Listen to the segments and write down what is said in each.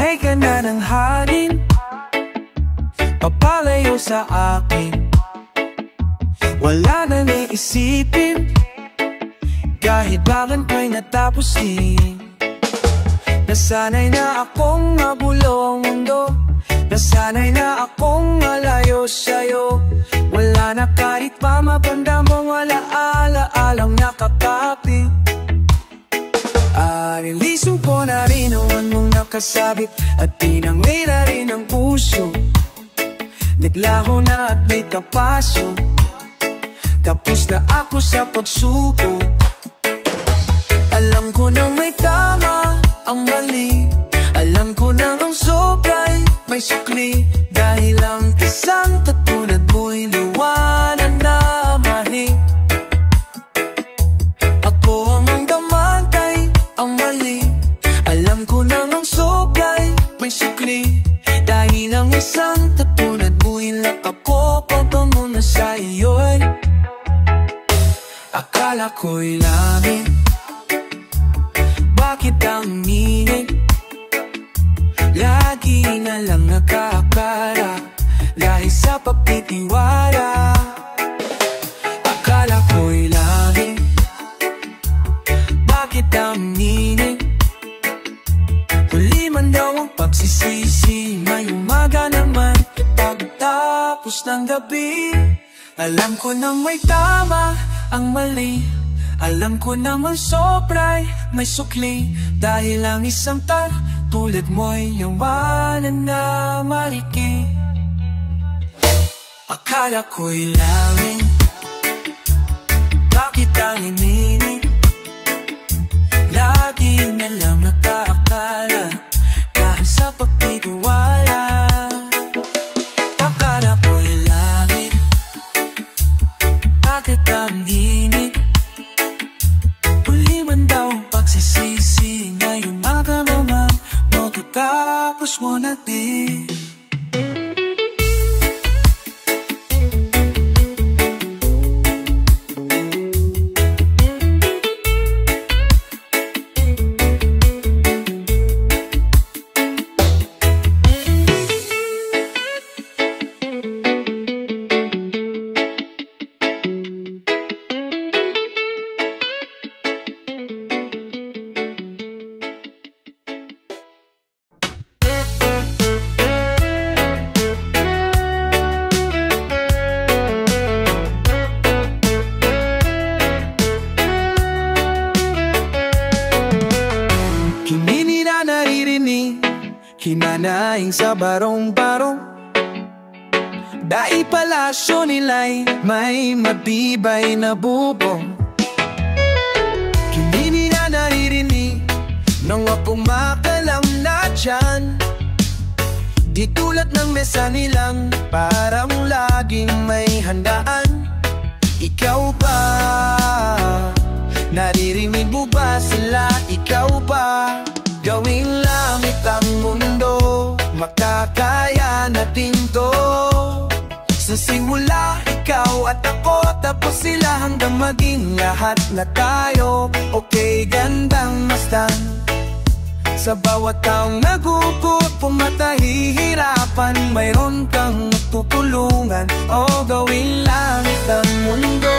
Sanay ka na ng hangin, papalayo sa akin. Wala na naisipin, kahit bakit ko'y natapusin. Nasanay na akong mabulong mundo, nasanay na akong malayo sa'yo. Wala na kahit pa mapanda mong alaala-alang nakakapit. Alilisong ko na rin ang mong nakasabit, at pinangwira rin ang puso. Naglaho na at may kapaso, tapos na ako sa pagsubok. Alam ko nang may tama ang mali, alam ko nang ang sobra'y may sukli. Dahil ang isang katulad mo'y liwanag na mahi. Ako ang damantay ang mali, alam ko nang ang sobra'y may sukli. Dahil ang isang katulad mo'y lakap ko patungo na sa iyo'y akala ko'y langit. Bakit ang init? Lagi na lang nakakara dahil sa pagtitiwala. Akala ko'y langit. Bakit ang init? Huli man daw ang pagsisisi, may umaga naman pagtapos ng gabi. Alam ko nang may tama ang mali, alam ko naman sobra'y may sukli. Dahil ang isang tulad mo'y yawanan na mariki. Akala ko'y langit. Bakit ang init? Lagi na lang nakaakala dahil sa pagtitiwala. Akala ko'y langit. Bakit ang init? Huli man daw ang pagsisisi, ngayong aga naman magtatapos mo na din. Hinanaing sa barong-barong, dai palasyo nila'y may matibay na bubong. Hindi nila naririnig nang kumakalam na dyan. Di tulad ng mesa nilang parang laging may handaan. Ikaw ba? Naririnig mo ba sila? Ikaw ba? Gawing langit ang mundo, makakaya natin to. Sa simula, ikaw at ako, tapos sila hanggang maging lahat na tayo. Okay, gandang mastan. Sa bawat taong nagugut, pumatahihirapan, mayroon kang tutulungan. O gawing langit ang mundo.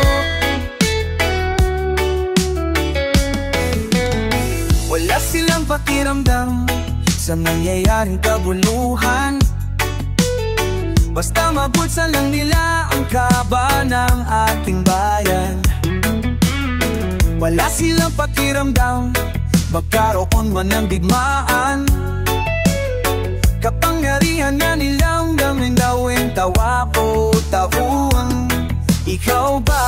Wala silang pakiramdam sa nangyayaring kabuluhan, basta mabulsa lang nila ang kaba ng ating bayan. Wala silang pakiramdam magkaroon man ng digmaan, kapangyarihan na nilang daming-dawin tawa o tabuan. Ikaw ba?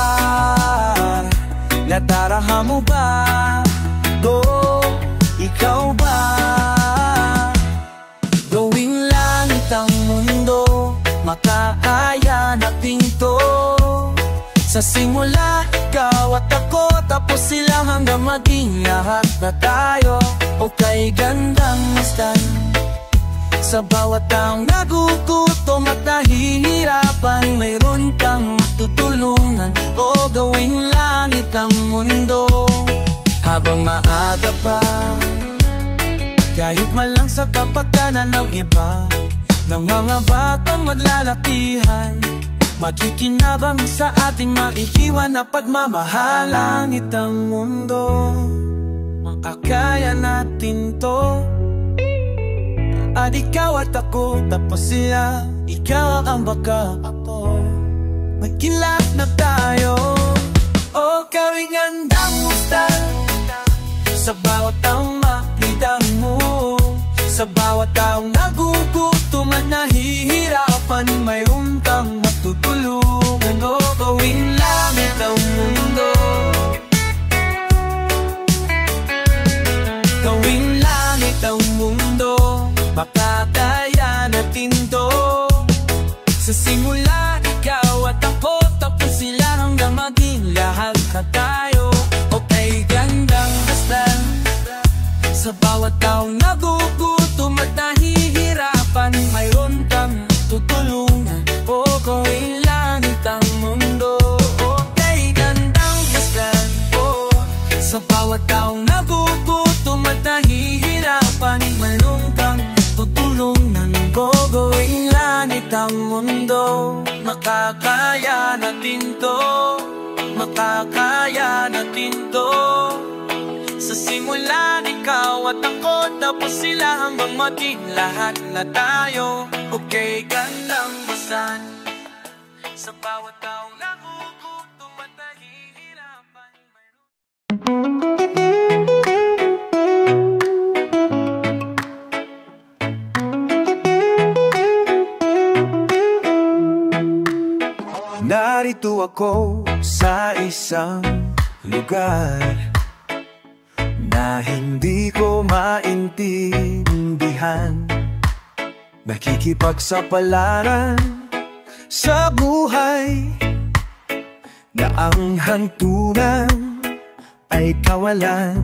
Natarahan mo ba? Go, ikaw ba? Gawing langit ang mundo, makakaya natin to. Sa simula, ikaw at ako, tapos sila hanggang maging lahat na tayo. O kay gandang mastan. Sa bawat taong nagugutom at nahihirapan, mayroon kang tutulungan. O gawing langit ang mundo. Habang maaga pa, Kahit malang sa kapagkanan ng iba, nangangaba kang maglalakihan, makikinabang sa ating maiiwan na pagmamahalan. Itang mundo, makakaya natin to. At ikaw at ako, tapos sila, ikaw ang baka ako. Magkilap na tayo, o kawingandang musta. Sa bawat taong makita mo, sa bawat taong nagugutom at nahihirapan, mayroon kang matutulungan. O gawing langit ang mundo, gawing langit ang mundo, makakaya natin to. Sa simula, ikaw at ako, tapos sila hanggang maging lahat na tayo. Okay, gandang basta. Sa bawat taong nagugutom at nahihirapan, mayroon kang tutulungan. O gawing langit ang mundo. Okay, gandang basta. Sa bawat taong nagugutom at nahihirapan, mayroon kang tutulungan. O gawing langit ang mundo, makakaya natin to, makakaya natin to. Sa simula, ikaw at ako, tapos sila hanggang maging lahat na tayo. Okay ka lang basan. Sa bawat taong nagugutom at nahihirapan, narito ako sa isang lugar na hindi ko maintindihan. Nakikipagsapalaran sa buhay na ang hantungan ay kawalan.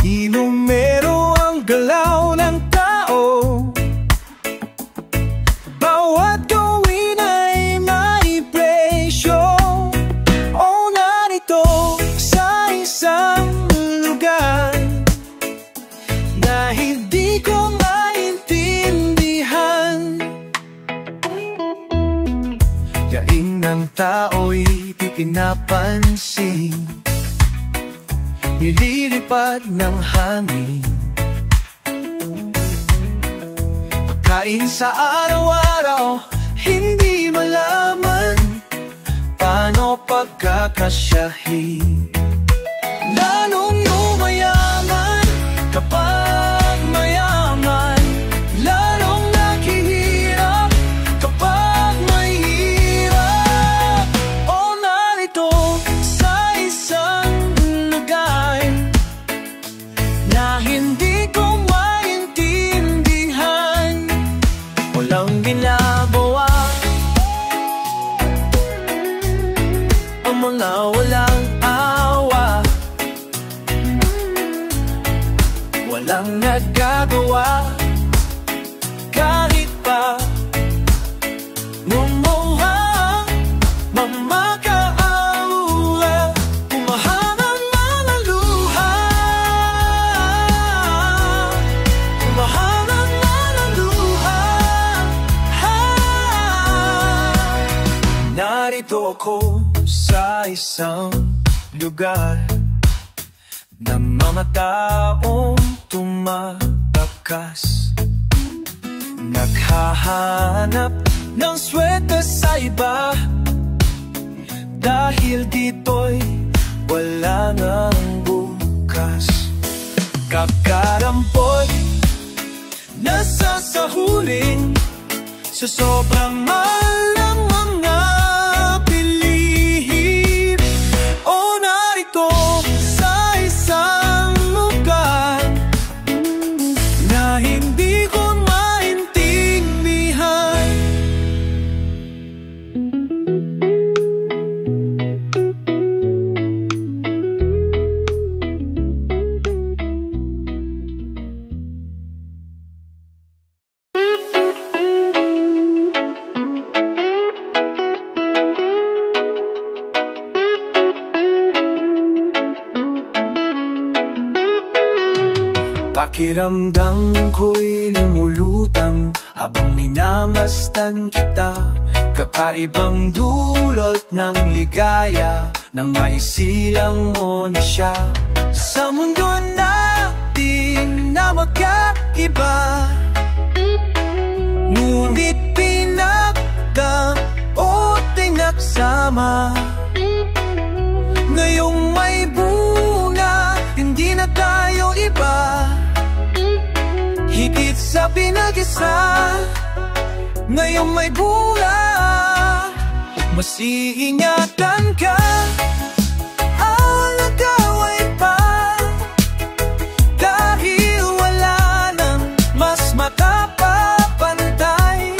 Inumero ang galaw ng tao, bawat gawin ay may presyo. O narito sa isang lugar na hindi ko maintindihan. Yaing ng tao'y di pinapansin, nililipad ng hangin. Pagkain sa araw-araw, hindi malaman paano pagkakasyahin. Lalong yumayaman kapag mayaman, lalong naghihirap kapag mahirap. O narito sa isang lugar na hindi ko maintindihan. Walang ginagawa ang mga walang awa, walang nagagawa kahit pa lumuha, mamakaawa, umahanap mga luha, umahanap mga luha. Narito ako sa isang lugar na mga taong tumabakas, naghahanap ng swerte sa iba, dahil dito'y wala nang bukas. Kakarampot, nasasahuling sa sobrang mahal ng mga bilihin. O narito sa isang lugar na hindi ko maintindihan. Pakiramdam ko'y lumulutang habang minamasdan kita. Kakaibang dulot ng ligaya nang maisilang mo na siya. Sa mundo natin na magkaiba, ngunit pinagdao nagsama. Ngayong may bunga, hindi na tayo iba. Higit sa pinag-isa, ngayong may bunga, mas iingatan ka. Alagaway pa, dahil wala nang mas makapapantay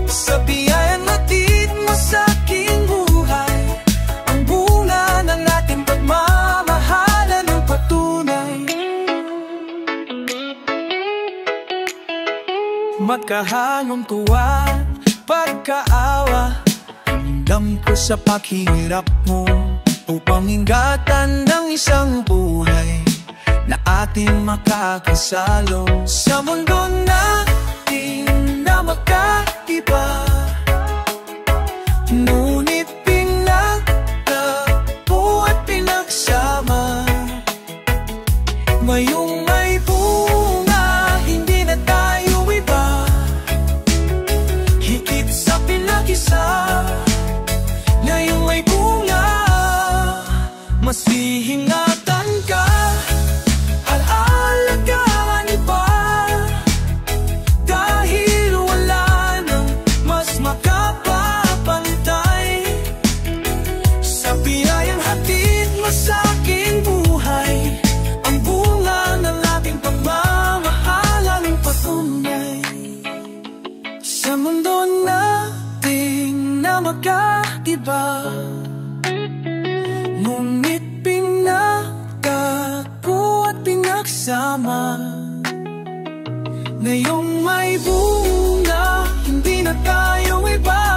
sa biyayang hatid mo sa aking buhay. Ang bunga ng ating pagmamahalan ng patunay. Magkahangong tuwa, pagkaawa, ramdam ko sa paghihirap mo, upang ingatan ng isang buhay na ating makakasalo. Sa mundo natin na magkaiba, ngunit pinagtagpo at pinagsama. Ngayong may bunga, hindi na tayo iba. Higit sa pinag-isa, ngayong may bunga, mas iingatan ka. Alagaan iba, dahil wala nang mas makapapantay sa biyayang hatid mo sa aking buhay. Ang bunga ng ating pagmamahalan ng patunay. Sa mundo natin na magkaiba, ngunit pinagtagpo at pinagsama. Ngayong may bunga, hindi na tayo iba.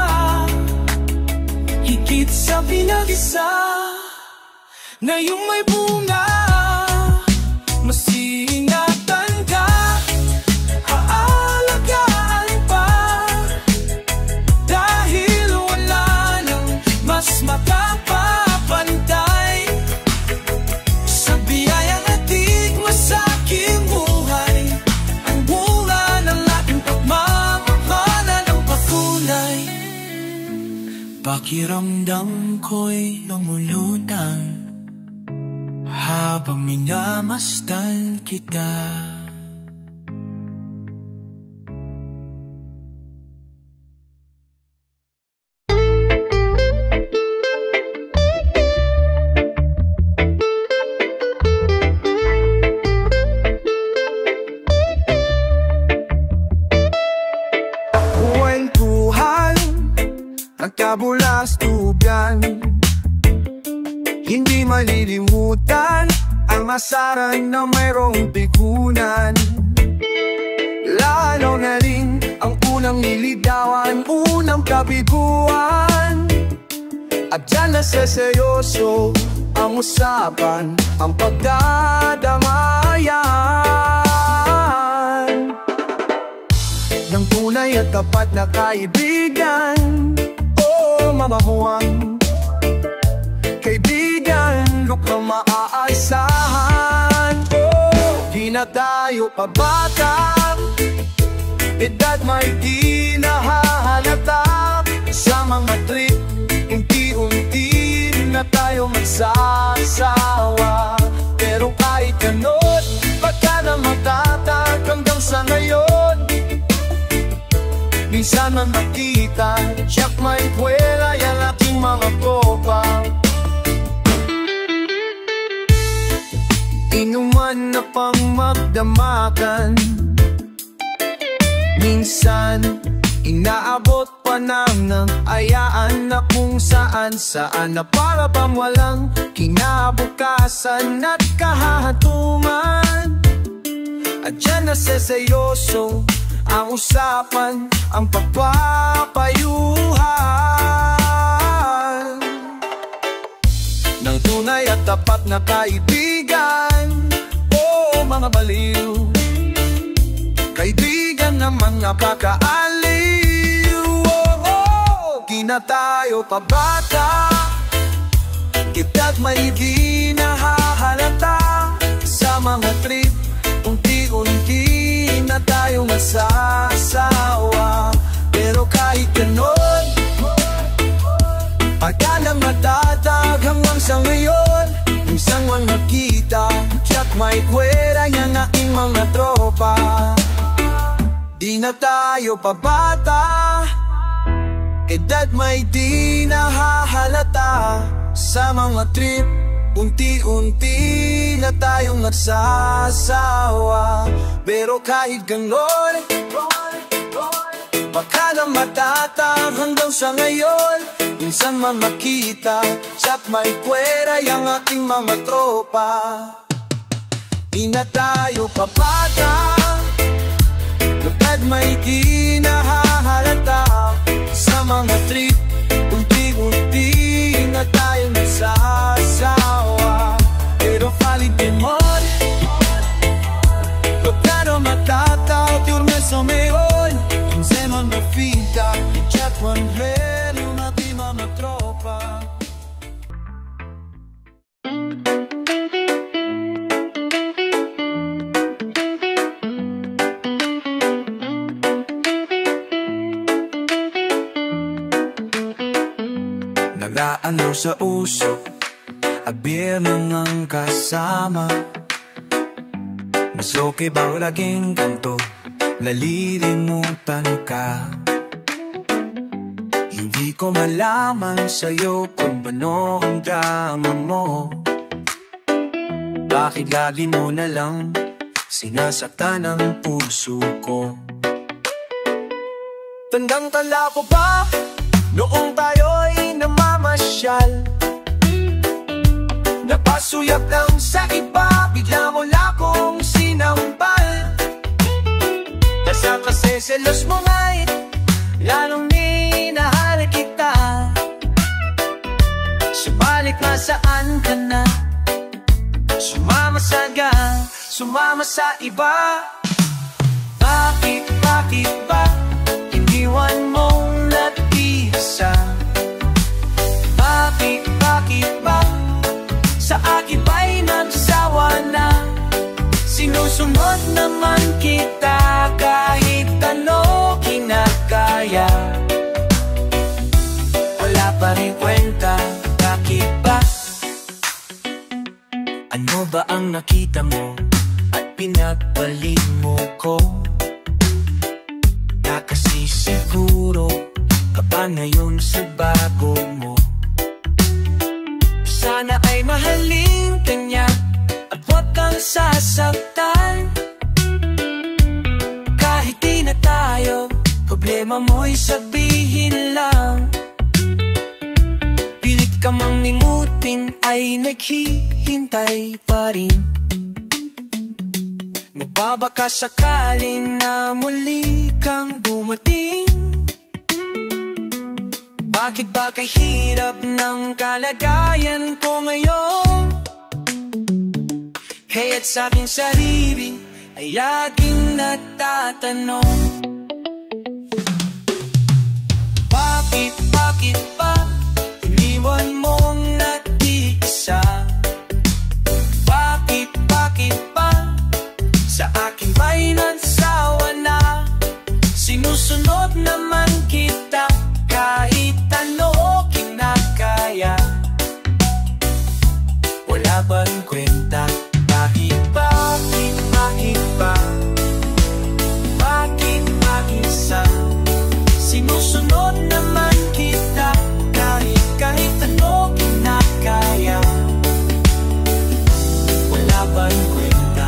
Higit sa pinag-isa, ngayong may bunga, mas iingatan ka. Aalagaan pa, dahil wala nang mas makapapantay sa biyayang hatid mo sa aking buhay. Ang bunga ng ating pagmamahalan ng patunay. Pakiramdam ko'y lumulutang habang minamasdan kita. Kwentuhan, nagkabulastugan, hindi malilimutan ang masaran na mayroong bigunan. Lalo na rin ang unang niligawan, unang kabiguan. At dyan na seryoso ang usapan, ang pagdadamayan ng tunay at tapat na kaibigan. Oh, mamahuang kaibigan, lukang maaasahan. Oh, di na tayo pabata, edad may di nahahalata. Sa mga trip, unti-unti na tayo magsasawa. Pero kahit gano'n, baka na matatag hanggang sa ngayon. Minsan man nakita, siyak may kwela yan aking mga tropa. Inuman na pang magdamakan, minsan inaabot pa ng ayaan na kung saan na para bang walang kinabukasan at kahahatungan. At dyan na seryoso ang usapan, ang pagpapayuhan ng tunay at tapat na kaibigan. Oh, mga baliw, kaibigan ng mga kakaaliw. Di na tayo pabata, kita't may di nahahalata. Sa mga trip, unti-unti na tayo masasawa. Pero kahit ganon, pagka lang matatag hanggang sa ngayon, minsan man nakita, tiyak may kwera niyang aking mga tropa. Di na tayo pabata, edad may di nahahalata. Sa mga trip, unti-unti na tayong nagsasawa. Pero kahit ganon, baka na matatag hanggang sa ngayon, minsan man makita, tsak may kwera yung aking mga tropa. Di na tayo pabata, edad may di nahahalata. Sa mga trip, unti-unti na tayo nasasawa. Pero valid din mo, pagkano matataw, turme sa mayon, minsan man mafita, chat one red, yung ating mga tropa. Nagaano sa uso, abir ng kasama. Mas okay ba laging ganto, nalilimutan ka? Hindi ko malaman sa'yo kung paano ang drama mo. Bakit lagi mo na lang sinasaktan ang puso ko? Tandang-tanda ko ba noong tayo'y namamasyal, napasuyap lang sa iba, bigla mo lang akong sinampal. Nasa kasi selos mo nga'y lalong minahal kita. Subalit nasaan ka na, sumama sa iba. Bakit ba iniwan mong nag-iisa? Bakit ba sa akin ba'y nagsawa na? Sinusunod naman kita kahit ano kinakaya. Wala pa rin kwenta, bakit ba? Ano ba ang nakita mo at pinagpalit mo ko? Na kasi siguro ka pa na yun sa bago mo. Sana ay mahalin ka niya at huwag kang sasaktan. Kahit di na tayo, problema mo'y sabihin lang. Pilit ka mang lingutin ay naghihintay pa rin. Magbabaka sakaling na muli kang dumating. Bakit ba kay hirap ng kalagayan ko ngayon? Kaya't sa aking sarili ay aking natatanong, bakit ba iniwan mong nag-iisa? Bakit ba sa akin ba'y nagsawa na? Sinusunod naman kita kahit ano kinakaya. Wala bang kwenta? Bakit ba? Bakit isa? Sinusunod naman kita kahit ano kinakaya. Wala bang kwenta?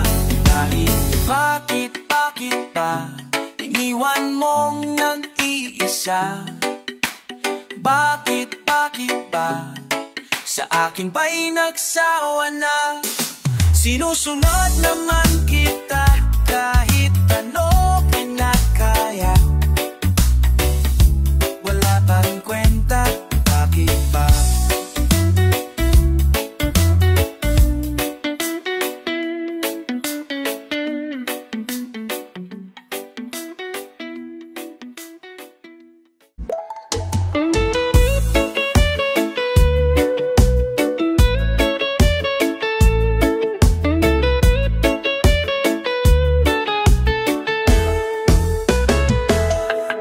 Bakit ba iniwan mong nag-iisa? Bakit ba sa akin ba'y nagsawa na? Sinusunod naman kita kahit ano kinakaya. Wala pa rin kwenta, bakit ba?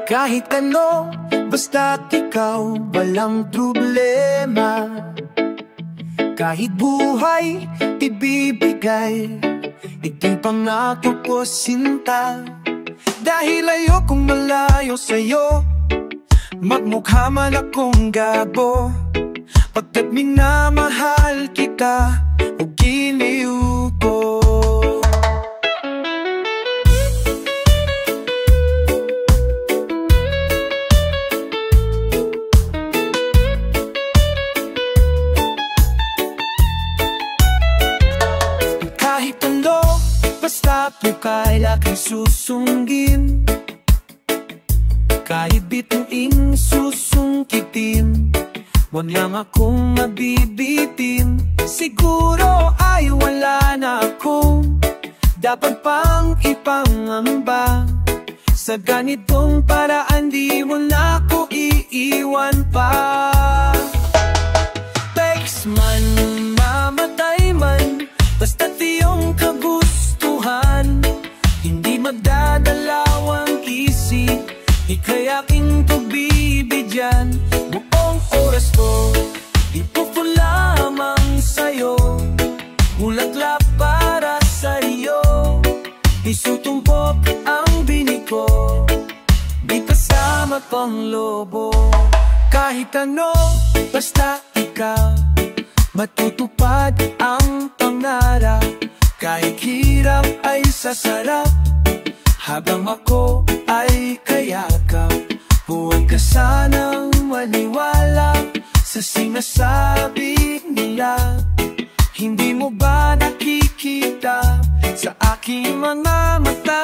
Kahit ano, basta't ikaw, walang problema. Kahit buhay, ibibigay, di pangako ko sinta. Dahil ayokong malayo sa'yo, magmukha man akong gago, pagkat minamahal kita o giliw ko. Kahit ano, basta pukay aking susundin. Kahit bituing susungkitin, wag lang akong mabibitin. Siguro ay wala na akong dapat pang ipangamba. Sa ganitong paraan di mo na ako iiwan pa. Text man, mamatay man, basta't iyong kagustuhan. Hindi magdadalawang isip, ika'y aking pagbibigyan. Buong oras ko, ipupo lamang sa'yo. Bulaklak para sa'yo, isutumpok ang bini ko, di kasama pang lobo. Kahit ano, basta ikaw, matutupad ang pangarap. Kahit hirap ay sasarap, habang ako ay kayakap. Huwag ka sanang maniwala sa sinasabi nila. Hindi mo ba nakikita sa aking mga mata?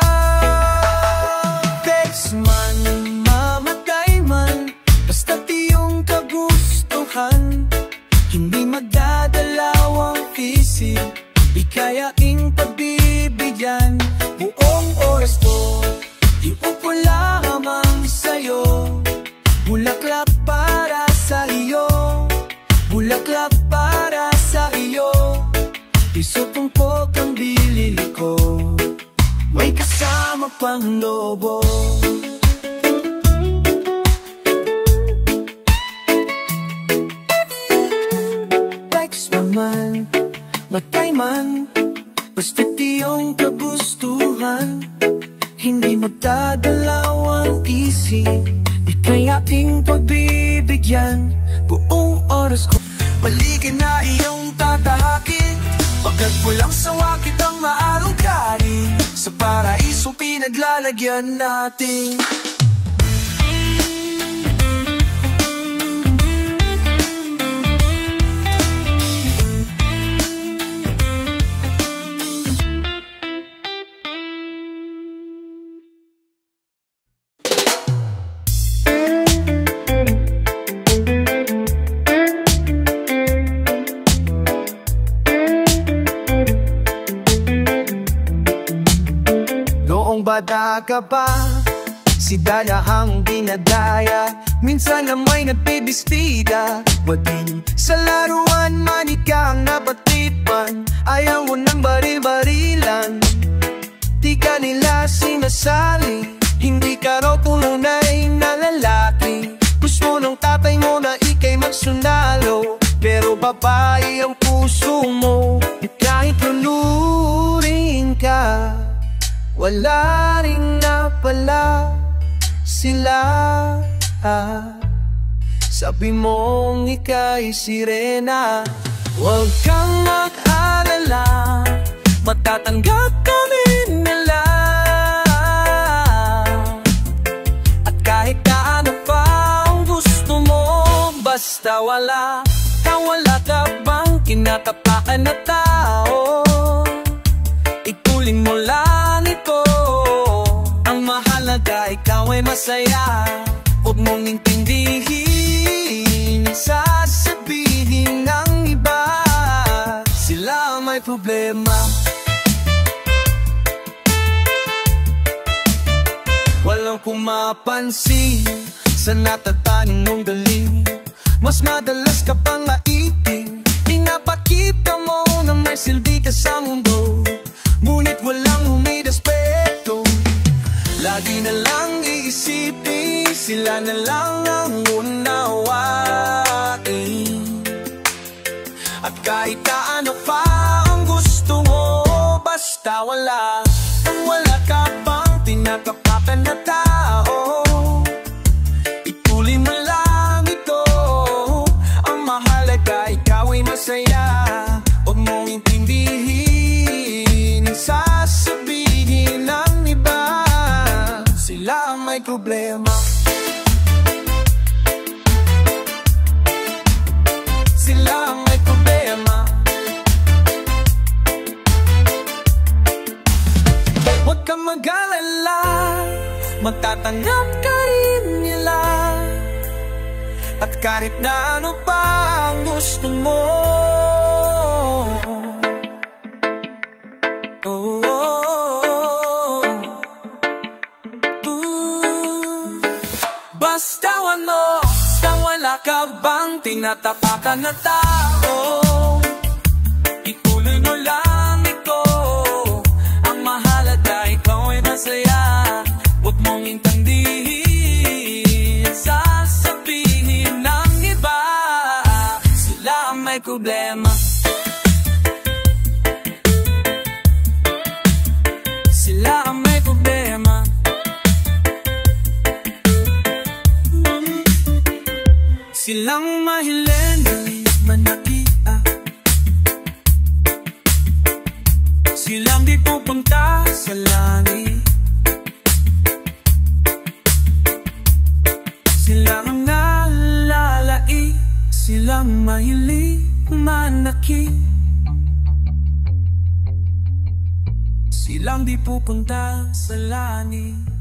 Text man, mamatay man, basta't iyong kagustuhan. Hindi magdadalawang isip, ika'y aking pagbibigyan. Buong oras ko, iupo lamang sa'yo. Bulaklak para sa iyo, bulaklak para sa iyo, isutumpok ang bili ko, may kasama pang lobo. Text man, matay man, basta't iyong kagustuhan. Hindi magdadalawang isip, ika'y aking pagbibigyan. Buong oras ko, maligid na iyong tatahakin, pagkat walang sawa kitang maarungkarin. Sa paraiso pinaglalagyan natin. Bata ka pa, si Daya ang dinadaya. Minsan na may nagbibistida, pati sa laruan man ikaw napatipan. Ayaw mo ng baril-barilan, di ka nila sinasali. Hindi ka raw tunay na lalaki, gusto ng tatay mo na ika'y magsundalo. Pero babae ang puso mo, kahit lunurin ka, wala rin na pala sila. Sabi mong ika'y sirena, huwag kang mag-alala, matatanggap ka rin nila. At kahit kaano pa ang gusto mo, basta wala ka bang kinatapakan na tao, ituling mo lang ito. Ang mahalaga ikaw ay masaya, huwag mong intindihin sasabihin ng iba, sila may problema. Walang pumapansin sa natataning mong galing, mas madalas ka pang maiting. Pinapakita mo na may silbi ka sa mundo, ngunit walang humirespeto. Lagi na lang iisipin sila na lang ang unawain. At kahit na ano pa ang gusto mo, basta wala ka pang tinatapakan na tao, ituloy mo lang ito. Ang mahalaga, ikaw ay masaya. Huwag mong intindihin ang sasabihin ng iba. Sila ang may problema. Sila ang may problema. Huwag kang mag-alala, magtatanggap ka rin nila. At kahit na ano pa ang gusto mo, basta wala ka bang tinatapakan na tao, ituloy mo lang ito. Ang mahalaga, ikaw ay masaya. Huwag mong intindihin ang sasabihin ng iba. Sila ang may problema. Sila ang may problema. Silang mahiling manakia, silang di pupunta sa langit. Silang nalalai, silang mahiling manaki. Silang di pupunta sa langit.